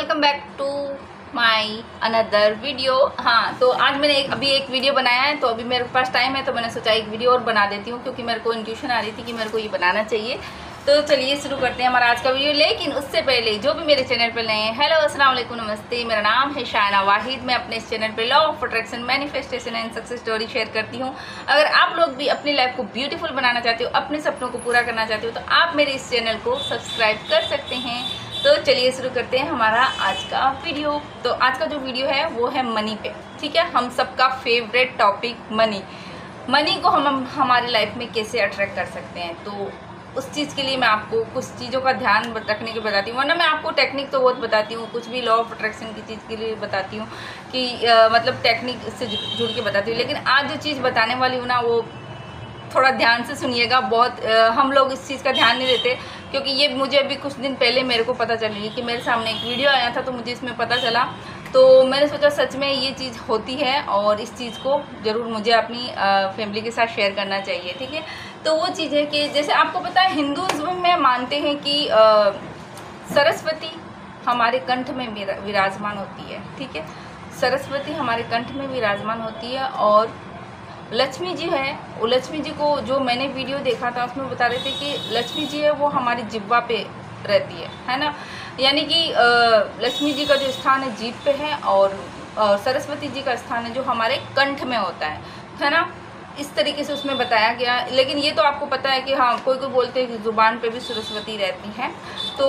Welcome back to my another video. हाँ, तो आज मैंने अभी एक वीडियो बनाया है, तो अभी मेरे पास टाइम है तो मैंने सोचा एक वीडियो और बना देती हूँ, क्योंकि मेरे को इंट्यूशन आ रही थी कि मेरे को ये बनाना चाहिए। तो चलिए शुरू करते हैं हमारा आज का वीडियो। लेकिन उससे पहले जो भी मेरे चैनल पर नए हैं, हेलो अस्सलाम वालेकुम, नमस्ते। मेरा नाम है शायना वाहिद। मैं अपने इस चैनल पे law of attraction, manifestation and success story share करती हूँ। अगर आप लोग भी अपनी लाइफ को ब्यूटीफुल बनाना चाहते हो, अपने सपनों को पूरा करना चाहते हो, तो आप मेरे इस चैनल को सब्सक्राइब कर सकते हैं। तो चलिए शुरू करते हैं हमारा आज का वीडियो। तो आज का जो वीडियो है वो है मनी पे। ठीक है, हम सबका फेवरेट टॉपिक मनी को हम हमारी लाइफ में कैसे अट्रैक्ट कर सकते हैं। तो उस चीज़ के लिए मैं आपको कुछ चीज़ों का ध्यान रखने के बताती हूँ, वरना मैं आपको टेक्निक तो बहुत बताती हूँ, कुछ भी लॉ ऑफ अट्रैक्शन की चीज़ के लिए बताती हूँ कि मतलब टेक्निक से जुड़ के बताती हूँ। लेकिन आज जो चीज़ बताने वाली हूँ ना, वो थोड़ा ध्यान से सुनिएगा। बहुत हम लोग इस चीज़ का ध्यान नहीं देते, क्योंकि ये मुझे अभी कुछ दिन पहले मेरे को पता चली कि मेरे सामने एक वीडियो आया था, तो मुझे इसमें पता चला। तो मैंने सोचा सच में ये चीज़ होती है और इस चीज़ को ज़रूर मुझे अपनी फैमिली के साथ शेयर करना चाहिए। ठीक है, तो वो चीज़ है कि जैसे आपको पता है, हिंदुज़्म में मानते हैं कि सरस्वती हमारे कंठ में विराजमान होती है। ठीक है, सरस्वती हमारे कंठ में विराजमान होती है। और लक्ष्मी जी है, वो लक्ष्मी जी को जो मैंने वीडियो देखा था उसमें बता रहे थे कि लक्ष्मी जी है वो हमारी जिह्वा पे रहती है ना। यानी कि लक्ष्मी जी का जो स्थान है जीभ पे है, और सरस्वती जी का स्थान है जो हमारे कंठ में होता है ना। इस तरीके से उसमें बताया गया। लेकिन ये तो आपको पता है कि हाँ, कोई कोई बोलते हैं कि जुबान पे भी सरस्वती रहती है, तो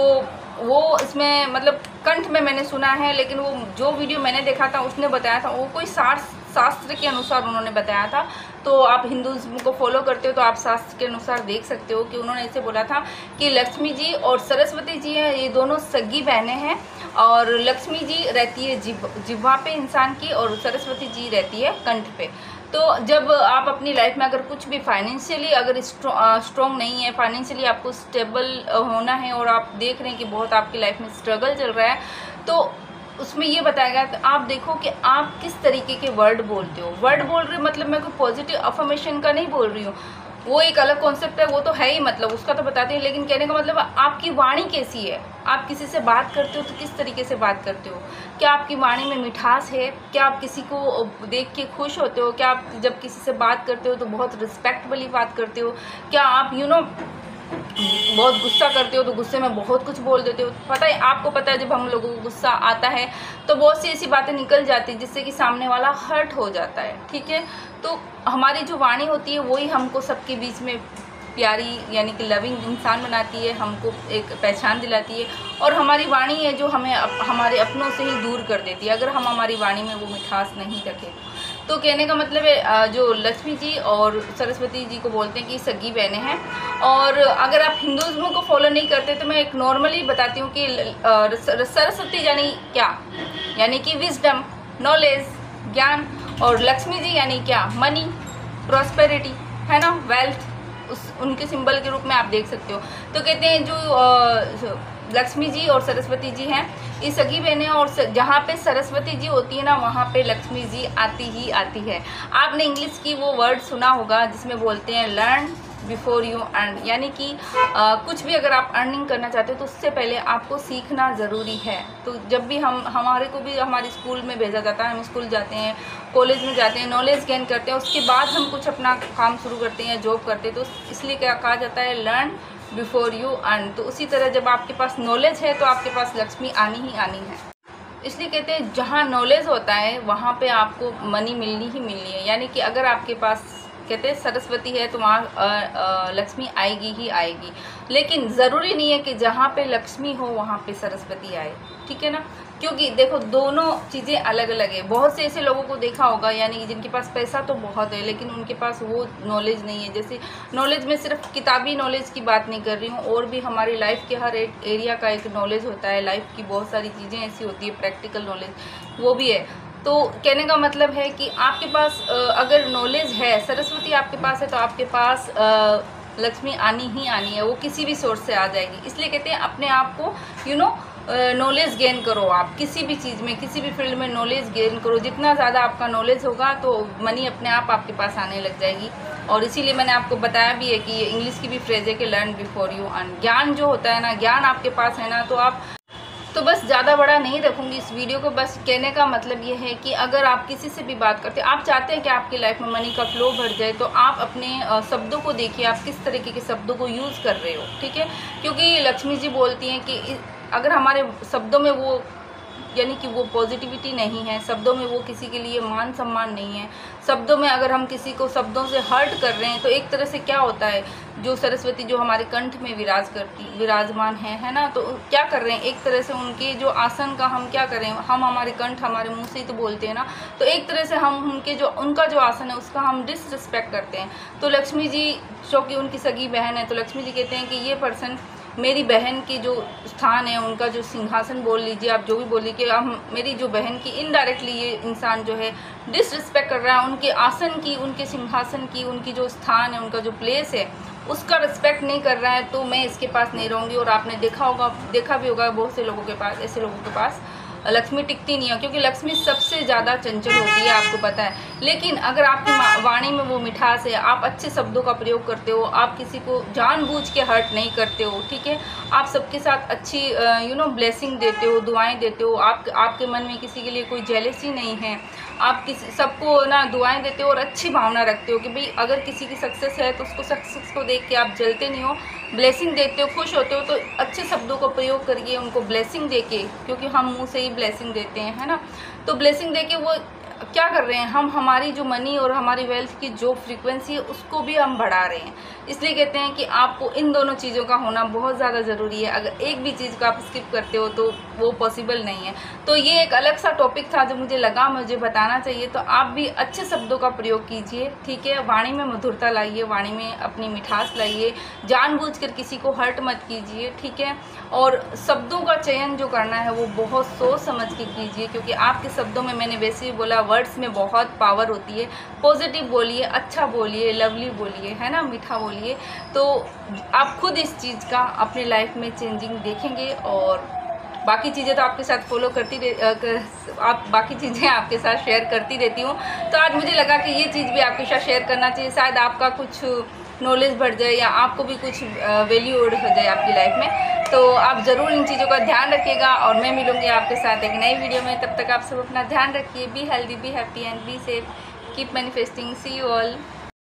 वो इसमें मतलब कंठ में मैंने सुना है। लेकिन वो जो वीडियो मैंने देखा था उसने बताया था, वो कोई शास्त्र के अनुसार उन्होंने बताया था। तो आप हिंदुज़्म को फॉलो करते हो तो आप शास्त्र के अनुसार देख सकते हो कि उन्होंने ऐसे बोला था कि लक्ष्मी जी और सरस्वती जी हैं, ये दोनों सगी बहनें हैं। और लक्ष्मी जी रहती है जिह्वा पे इंसान की, और सरस्वती जी रहती है कंठ पे। तो जब आप अपनी लाइफ में अगर कुछ भी फाइनेंशियली अगर स्ट्रॉन्ग नहीं है, फाइनेंशियली आपको स्टेबल होना है, और आप देख रहे हैं कि बहुत आपकी लाइफ में स्ट्रगल चल रहा है, तो उसमें ये बताया गया कि आप देखो कि आप किस तरीके के वर्ड बोलते हो। वर्ड बोल रहे हो मतलब मैं कोई पॉजिटिव अफर्मेशन का नहीं बोल रही हूँ, वो एक अलग कॉन्सेप्ट है, वो तो है ही, मतलब उसका तो बताते हैं। लेकिन कहने का मतलब आपकी वाणी कैसी है, आप किसी से बात करते हो तो किस तरीके से बात करते हो, क्या आपकी वाणी में मिठास है, क्या आप किसी को देख के खुश होते हो, क्या आप जब किसी से बात करते हो तो बहुत रिस्पेक्टफुली बात करते हो, क्या आप बहुत गुस्सा करते हो तो गुस्से में बहुत कुछ बोल देते हो। पता है, आपको पता है जब हम लोगों को गुस्सा आता है तो बहुत सी ऐसी बातें निकल जाती है जिससे कि सामने वाला हर्ट हो जाता है। ठीक है, तो हमारी जो वाणी होती है वही हमको सबके बीच में प्यारी यानी कि लविंग इंसान बनाती है, हमको एक पहचान दिलाती है। और हमारी वाणी है जो हमें हमारे अपनों से ही दूर कर देती है, अगर हम हमारी वाणी में वो मिठास नहीं रखें। तो कहने का मतलब है जो लक्ष्मी जी और सरस्वती जी को बोलते हैं कि सगी बहनें हैं। और अगर आप हिंदुज़्म को फॉलो नहीं करते तो मैं एक नॉर्मली बताती हूँ कि सरस्वती यानी क्या, यानी कि विजडम, नॉलेज, ज्ञान। और लक्ष्मी जी यानी क्या, मनी, प्रॉस्पेरिटी, है ना, वेल्थ, उनके सिंबल के रूप में आप देख सकते हो। तो कहते हैं जो लक्ष्मी जी और सरस्वती जी हैं, ये सगी बहनें, और जहाँ पे सरस्वती जी होती है ना, वहाँ पे लक्ष्मी जी आती ही आती है। आपने इंग्लिश की वो वर्ड सुना होगा जिसमें बोलते हैं लर्न बिफोर यू अर्न, यानी कि कुछ भी अगर आप अर्निंग करना चाहते हो तो उससे पहले आपको सीखना ज़रूरी है। तो जब भी हमारे को भी हमारे स्कूल में भेजा जाता है, हम स्कूल जाते हैं, कॉलेज में जाते हैं, नॉलेज गेन करते हैं, उसके बाद हम कुछ अपना काम शुरू करते हैं, जॉब करते हैं। तो इसलिए क्या कहा जाता है, लर्न बिफोर यू अर्न। तो उसी तरह जब आपके पास नॉलेज है तो आपके पास लक्ष्मी आनी ही आनी है। इसलिए कहते हैं जहाँ नॉलेज होता है वहाँ पे आपको मनी मिलनी ही मिलनी है। यानी कि अगर आपके पास कहते हैं सरस्वती है तो वहाँ लक्ष्मी आएगी ही आएगी। लेकिन ज़रूरी नहीं है कि जहाँ पे लक्ष्मी हो वहाँ पे सरस्वती आए। ठीक है ना, क्योंकि देखो दोनों चीज़ें अलग अलग है। बहुत से ऐसे लोगों को देखा होगा, यानी कि जिनके पास पैसा तो बहुत है लेकिन उनके पास वो नॉलेज नहीं है। जैसे नॉलेज में सिर्फ किताबी नॉलेज की बात नहीं कर रही हूँ, और भी हमारी लाइफ के हर एक एरिया का एक नॉलेज होता है। लाइफ की बहुत सारी चीज़ें ऐसी होती है, प्रैक्टिकल नॉलेज वो भी है। तो कहने का मतलब है कि आपके पास अगर नॉलेज है, सरस्वती आपके पास है, तो आपके पास लक्ष्मी आनी ही आनी है, वो किसी भी सोर्स से आ जाएगी। इसलिए कहते हैं अपने आप को नॉलेज गेन करो। आप किसी भी चीज़ में, किसी भी फील्ड में नॉलेज गेन करो। जितना ज़्यादा आपका नॉलेज होगा तो मनी अपने आप आपके पास आने लग जाएगी। और इसीलिए मैंने आपको बताया भी है कि ये इंग्लिश की भी फ्रेज है कि लर्न बिफोर यू अर्न। ज्ञान जो होता है ना, ज्ञान आपके पास है ना, तो आप तो बस ज़्यादा बड़ा नहीं रखूँगी इस वीडियो को। बस कहने का मतलब ये है कि अगर आप किसी से भी बात करते हैं, आप चाहते हैं कि आपकी लाइफ में मनी का फ्लो बढ़ जाए, तो आप अपने शब्दों को देखिए, आप किस तरीके के शब्दों को यूज़ कर रहे हो, ठीक है। क्योंकि लक्ष्मी जी बोलती हैं कि अगर हमारे शब्दों में वो यानी कि वो पॉजिटिविटी नहीं है, शब्दों में वो किसी के लिए मान सम्मान नहीं है, शब्दों में अगर हम किसी को शब्दों से हर्ट कर रहे हैं, तो एक तरह से क्या होता है, जो सरस्वती जो हमारे कंठ में विराजमान है ना, तो क्या कर रहे हैं, एक तरह से उनके जो आसन का हम क्या कर रहे हैं, हम हमारे कंठ हमारे मुंह से ही तो बोलते हैं ना, तो एक तरह से हम उनका जो आसन है उसका हम डिसरिस्पेक्ट करते हैं। तो लक्ष्मी जी, जो कि उनकी सगी बहन है, तो लक्ष्मी जी कहते हैं कि ये पर्सन मेरी बहन की जो स्थान है, उनका जो सिंहासन बोल लीजिए, आप जो भी बोलिए, कि हम मेरी जो बहन की इनडायरेक्टली ये इंसान जो है डिसरिस्पेक्ट कर रहा है, उनके आसन की, उनके सिंहासन की, उनकी जो स्थान है, उनका जो प्लेस है, उसका रिस्पेक्ट नहीं कर रहा है, तो मैं इसके पास नहीं रहूँगी। और आपने देखा भी होगा बहुत से लोगों के पास, ऐसे लोगों के पास लक्ष्मी टिकती नहीं है, क्योंकि लक्ष्मी सबसे ज़्यादा चंचल होती है, आपको पता है। लेकिन अगर आपकी वाणी में वो मिठास है, आप अच्छे शब्दों का प्रयोग करते हो, आप किसी को जानबूझ के हर्ट नहीं करते हो, ठीक है, आप सबके साथ अच्छी ब्लेसिंग देते हो, दुआएं देते हो, आपके मन में किसी के लिए कोई जेलसी नहीं है, आप सबको ना दुआएं देते हो और अच्छी भावना रखते हो कि भाई अगर किसी की सक्सेस है तो उसको सक्सेस को देख के आप जलते नहीं हो, ब्लेसिंग देते हो, खुश होते हो। तो अच्छे शब्दों का प्रयोग करिए उनको ब्लेसिंग देके, क्योंकि हम मुंह से ही ब्लेसिंग देते हैं, है ना। तो ब्लेसिंग देके वो क्या कर रहे हैं, हम हमारी जो मनी और हमारी वेल्थ की जो फ्रीक्वेंसी है उसको भी हम बढ़ा रहे हैं। इसलिए कहते हैं कि आपको इन दोनों चीज़ों का होना बहुत ज़्यादा ज़रूरी है। अगर एक भी चीज़ को आप स्किप करते हो तो वो पॉसिबल नहीं है। तो ये एक अलग सा टॉपिक था जो मुझे बताना चाहिए। तो आप भी अच्छे शब्दों का प्रयोग कीजिए, ठीक है, वाणी में मधुरता लाइए, वाणी में अपनी मिठास लाइए, जानबूझकर किसी को हर्ट मत कीजिए, ठीक है। और शब्दों का चयन जो करना है वो बहुत सोच समझ के कीजिए, क्योंकि आपके शब्दों में, मैंने वैसे ही बोला, वर्ड्स में बहुत पावर होती है। पॉजिटिव बोलिए, अच्छा बोलिए, लवली बोलिए, है ना, मीठा बोलिए, तो आप खुद इस चीज़ का अपने लाइफ में चेंजिंग देखेंगे। और बाकी चीज़ें तो आपके साथ फॉलो बाकी चीज़ें आपके साथ शेयर करती रहती हूँ। तो आज मुझे लगा कि ये चीज़ भी आपके साथ शेयर करना चाहिए, शायद आपका कुछ नॉलेज बढ़ जाए या आपको भी कुछ वैल्यू ऐड हो जाए आपकी लाइफ में। तो आप ज़रूर इन चीज़ों का ध्यान रखिएगा और मैं मिलूँगी आपके साथ एक नई वीडियो में। तब तक आप सब अपना ध्यान रखिए। Be healthy, be happy and be safe. Keep manifesting. See you all.